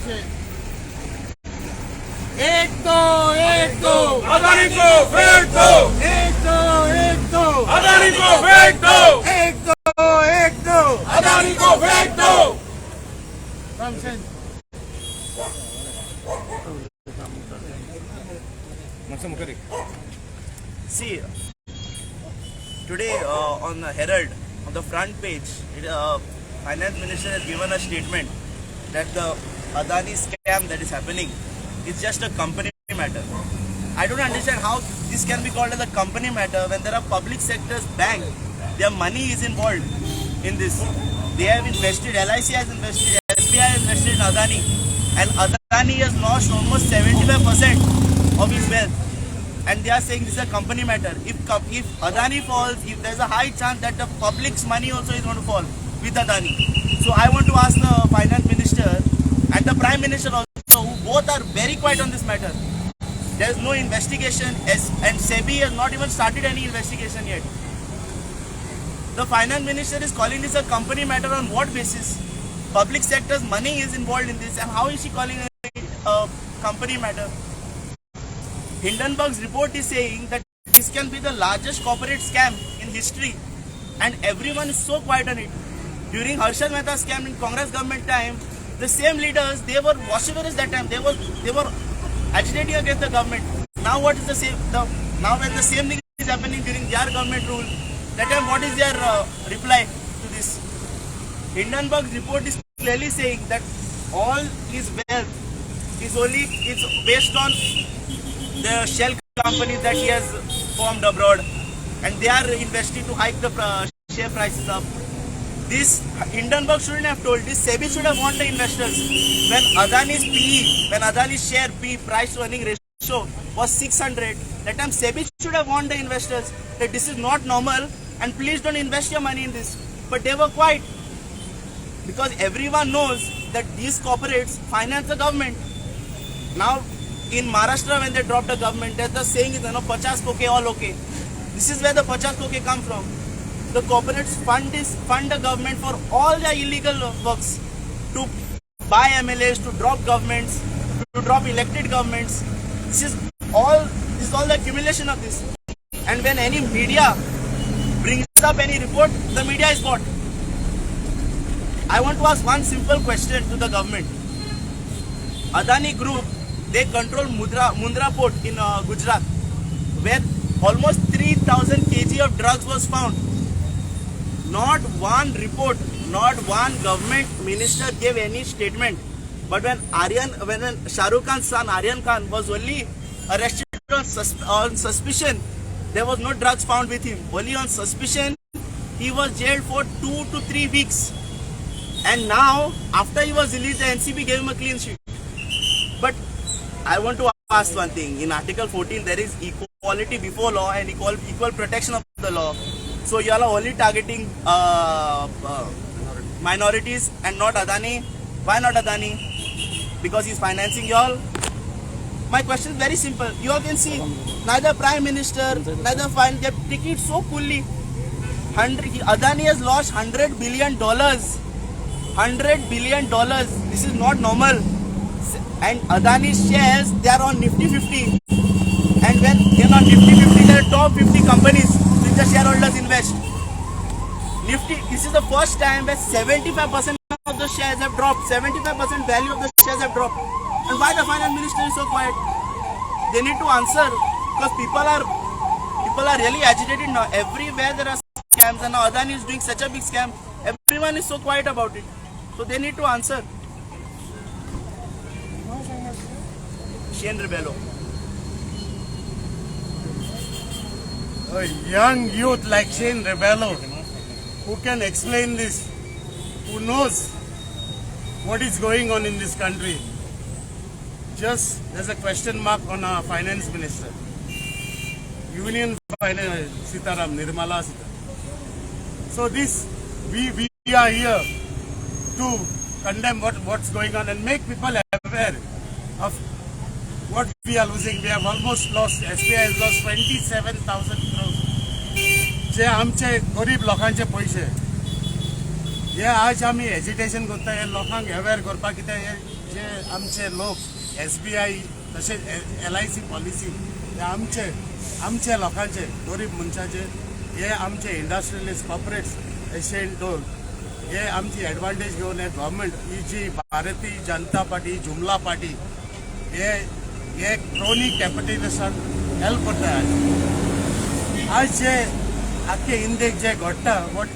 एक दो अदानी को फेंक दो, एक दो अदानी को फेंक दो, एक दो अदानी को फेंक दो। See, today on the Herald, on the front page, Finance Minister has given a statement that the Adani scam that is happening is just a company matter. I don't understand how this can be called as a company matter when there are public sectors bank. Their money is involved in this. They have invested, L.I.C. has invested, S.B.I. has invested in Adani, and Adani has lost almost 75% of his wealth. And they are saying this is a company matter. If Adani falls, if there is a high chance that the public's money also is going to fall with Adani. So I want to ask the Finance Minister and the Prime Minister also, who both are very quiet on this matter. There is no investigation, and S.B.I. has not even started any investigation yet. The Finance Minister is calling this a company matter on what basis? Public sector's money is involved in this, and how is she calling it a company matter? Hindenburg's report is saying that this can be the largest corporate scam in history, and everyone is so quiet on it. During Harshad Mehta scam in Congress government time, the same leaders, they were vociferous that time. They were agitating against the government. Now what is the same? Now when the same thing is happening during their government rule, that time what is their reply to this? Hindenburg's report is clearly saying that all his wealth is based on the shell companies that he has formed abroad, and they are investing to hike the share prices up. This Hindenburg shouldn't have told this. SEBI should have warned the investors when Adani's PE, when Adani's share P price to earning ratio was 600. That time SEBI should have warned the investors that this is not normal and please don't invest your money in this. But they were quiet because everyone knows that these corporates finance the government. Now in Maharashtra, when they dropped the government, there's the saying is, 50 koke all okay. This is where the 50 koke come from. The corporates fund the government for all their illegal works, to buy MLAs, to drop governments, to drop elected governments. This is all the accumulation of this. And when any media brings up any report, the media is bought. I want to ask one simple question to the government. Adani Group, they control Mundra port in Gujarat, where almost 3,000 kg of drugs was found. Not one report, not one government minister gave any statement. But when Shah Rukh Khan's son Aryan Khan was only arrested on suspicion, there was no drugs found with him. Only on suspicion, he was jailed for 2 to 3 weeks. And now, after he was released, the NCB gave him a clean sheet. But I want to ask one thing. In Article 14, there is equality before law and equal protection of the law. So you all are only targeting minorities and not Adani. Why not Adani? Because he's financing you all. My question is very simple. You all can see neither Prime Minister, neither Finance, they take it so coolly. Adani has lost $100 billion. $100 billion. This is not normal. And Adani's shares, they are on Nifty 50. And when they are on Nifty 50, there are top 50 companies which the shareholders invest. Nifty, this is the first time where 75% of the shares have dropped. 75% value of the shares have dropped. And why the Finance Minister is so quiet? They need to answer, because people are really agitated now. Everywhere there are scams, and now Adani is doing such a big scam. Everyone is so quiet about it. So they need to answer. Shane Rebello. A young youth like Shane Rebello, who can explain this, who knows what is going on in this country. Just there's a question mark on our finance minister. Union Finance, Sitaram, Nirmala Sitaram. So this, we are here to condemn what's going on and make people aware of what we are losing. We have almost lost, S.B.I. has lost 27,000 crores. जे आमचे गरीब लोकांचे पैसे हे आज आमी agitation करता, हे लोकांक aware करपाक, कित्याक हे जे आमचे लोक S.B.I तसेच L.I.C पॉलिसी हे आमचे लोकांचे गरीब मनशाचे हे आमचे इंडस्ट्रियलिस्ट कॉर्पोरेट्स एशियन टोल हे आमची एडवांटेज घेऊन हे गव्हर्नमेंट ही जी भारतीय जनता पार्टी जुमला पार्टी हे क्रोनी कॅपिटलिस्टान हेल्प करता आज जे आख्खे इंडियेक जे घडटा what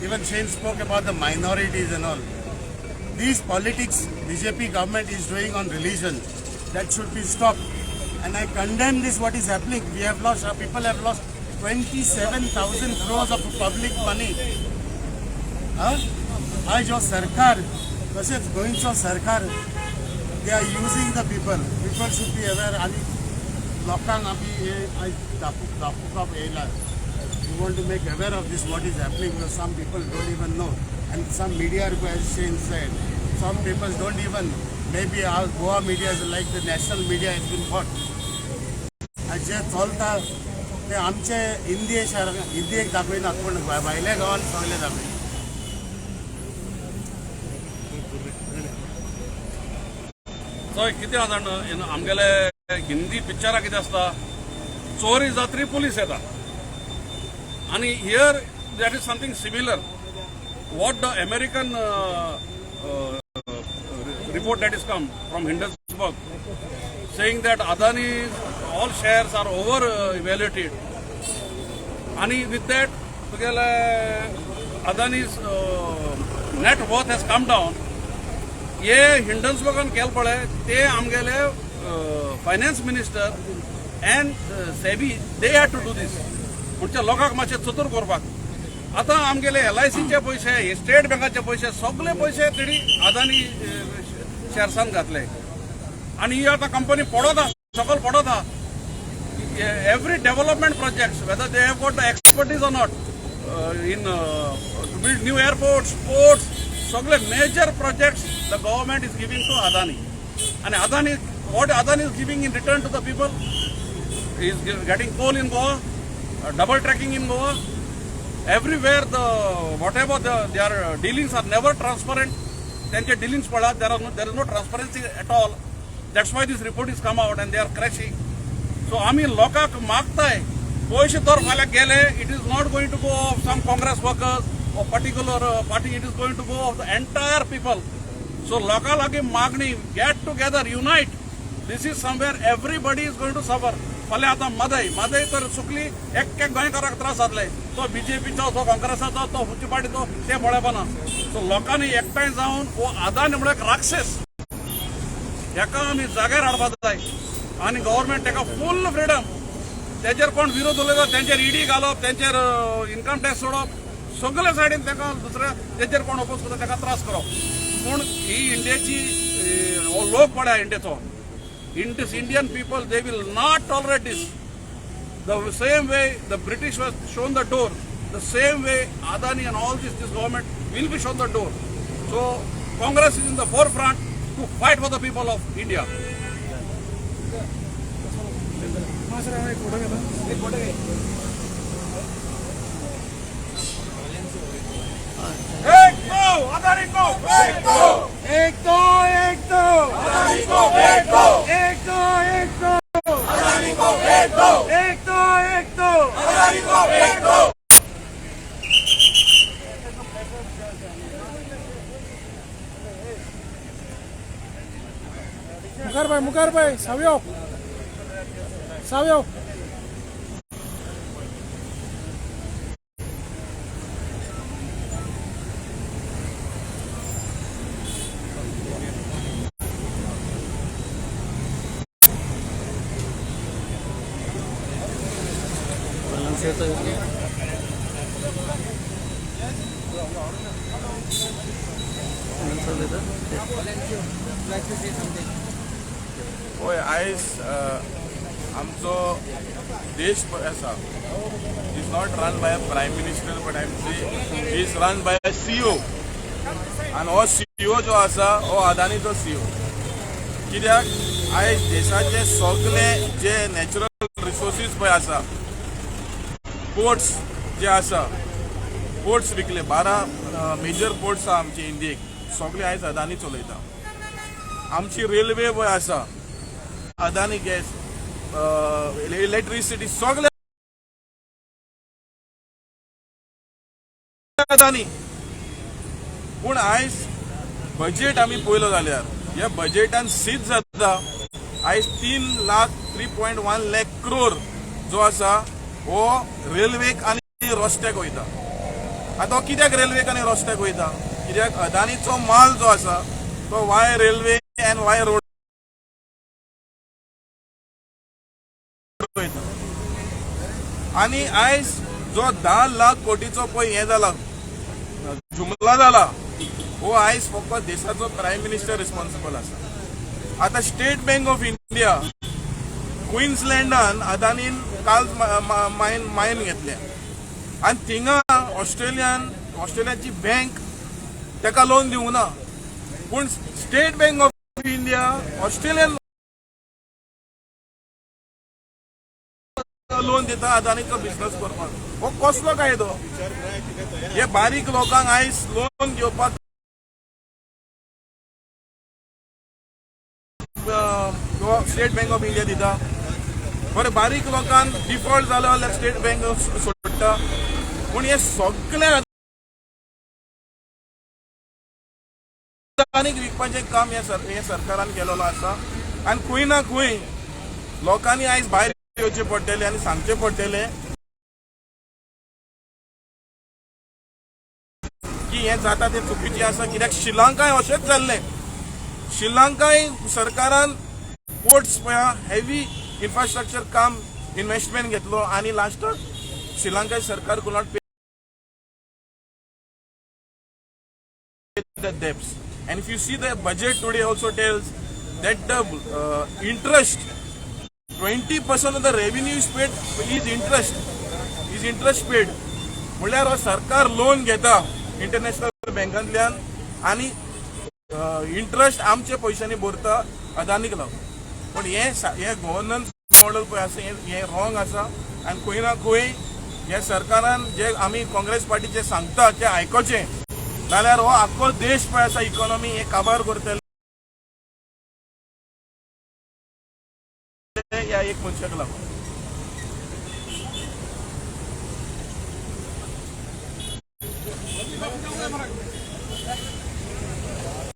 even Shane spoke about the minorities and all. These politics BJP government is doing on religion, that should be stopped. And I condemn this what is happening. We have lost, our people have lost 27,000 crores of public money. आज जो सरकार, तसेच गोंयचो सरकार, they are using the people. People should be aware. आणि लोकांक आमी दाखोवपाक येयला. We want to make aware of this what is happening because some people don't even know, and some media, as Shane said, some people don't even, maybe our Goa media is like the national media has been bought. As जे चलता ते आमचे इंडियेक दाखयनात पण भायल्या गांवांत सगळे दाखयता. सो कितें आसा जाणा आमगेले हिंदी पिक्चरां कितें आसता चोरी जात्री पुलीस येता आणि here that is something similar what the American report that is come from Hindenburg saying that Adani all shares are over evaluated and with that Adani's net worth has come down ये हिंडन्सबर्गान केल पळय ते आमगेले finance minister and SEBI they had to do this म्हणजे लोकांक मातशें चतूर करपाक आतां आमगेले L.I.C चे पैसे स्टेट बँकाचे पैसे सगळे पैसे तेणी अदानी शेअर्सान घातले आणि ही आतां कंपनी पडत आहा सकल पडत आहा every development projects whether they have got the expertise or not in to build new airports ports सगळे major projects the government is giving to Adani आणि Adani what Adani is giving in return to the people is getting coal in Goa, double tracking in Goa. Everywhere whatever their dealings are never transparent. त्यांचे dealings पडा there is no transparency at all. That's why this report is come out and they are crashing. So आम्ही लोकांक मागताय पैसे तर फाल्यां गेले it is not going to go of some Congress workers or particular party, it is going to go of the entire people. So लोकां लागी मागणी get together, unite. This is somewhere everybody is going to suffer. फाल्यां आतां म्हादय तर सुकली एक गोंयकाराक त्रास जातले तो बीजेपीचो तो काँग्रेसाचो तो हुची पार्टीचो ते पळयपाना. सो लोकांनी एकठांय जावन हो अदानी म्हणून एक राक्षस हेका आमी जाग्यार हाडपाक जाय आनी गव्हर्नमेंट तेका फुल फ्रिडम तेजेर कोण विरोध उलयता तेंचेर ईडी घालप तेंचेर इन्कम टॅक्स सोडप सगळे सायडीन तेका दुसऱ्या तेजेर कोण ओपोज करता तेका त्रास करप. पूण ही इंडियेची हो लोक पळय इंडियेचो in this Indian people, they will not tolerate this. The same way the British was shown the door, the same way Adani and all this government will be shown the door. So Congress is in the forefront to fight for the people of India. एक दो अदानी को फेंक दो एक दो अदानी को फेंक दो एक दो अदानी को फेंक दो एक दो अदानी को फेंक दो. मुखार भाई सावयो होय आयज आमचो देश आसा is not run by a prime minister but I am say is run by a CEO आनी हो CEO जो आसा हो अदानीचो CEO. कित्याक आयज देशाचे सगळे जे नॅचरल रिसोर्सीस पळय आसा पोर्ट्स जे आसा पोर्ट्स विकले 12 मेजर पोर्ट्स आसा आमचे इंडियेक सगळे आयज अदानी चलयता आमची रेल्वे पळय आसा, अदानी गॅस, इलेक्ट्रिसिटी सगळे अदानी. पूण आयज बजेट आमी पळयलो जाल्यार ह्या बजेटान सीज जाता आयज 3.1 लाख करोड जो आसा हो रेल्वेक आनी रस्त्याक वयता. आतां हो कित्याक रेल्वेक आनी रस्त्याक वयता? कित्याक अदानीचो माल जो आसा तो वाय रेल्वे एंड वाय रोड वयता. आनी आयज जो 10 लाख कोटीचो पळय हे जाला जुमला जाला हो आयज फकत देशाचो प्रायम मिनिस्टर रिस्पॉन्सिबल आसा. आता स्टेट बँक ऑफ इंडिया क्वीन्सलँडान अदानीन काल मायन घेतल्या आणि थिंगा ऑस्ट्रेलियाची बँक ताका लोन दिवंक ना. पूण state bank of India Australian loan दिता अदानीचो बिझनेस करपाक. हो कसलो कायदो? हे बारीक लोकांक आयज लोन घेवपाक स्टेट बँक ऑफ इंडिया दिता. बरें बारीक लोकांक डिफॉल्ट जालो जाल्यार स्टेट बँक सोडटा. पूण हे सगळे अदानीक विकपाचें काम हे सरकारान केलेलो आसा. आनी खंय ना खंय लोकांनी आयज भायर येवचें पडटलें आनी सांगचें पडटलें की हें जाता तें चुकीचें आसा. कित्याक श्रीलंकाय अशेंच जाल्लें. श्रीलंकाय सरकारान पोर्ट्स हेवी इन्फ्रास्ट्रक्चर काम इन्व्हेस्टमेंट घेतलो आनी लास्टाक श्रीलंका सरकार कुड नॉट पे the debts. And if you see the budget today also tells that the interest 20% of the revenue is paid is interest paid. म्हणल्यार हो सरकार लोन घेता इंटरनॅशनल बँकांतल्यान आनी इंटरेस्ट आमच्या पैशांनी भरता अदानीक लागून. पण हे गव्हर्नन्स मॉडेल पळय आसा हे रॉंग आसा. आनी खंय ना खंय ह्या सरकारान जे आमी काँग्रेस पार्टीचे सांगता ते आयकोचें जाल्यार हो आख्खो देश पळय आसा इकॉनॉमी हे काबार करतले ह्या एक मनशाक लागून.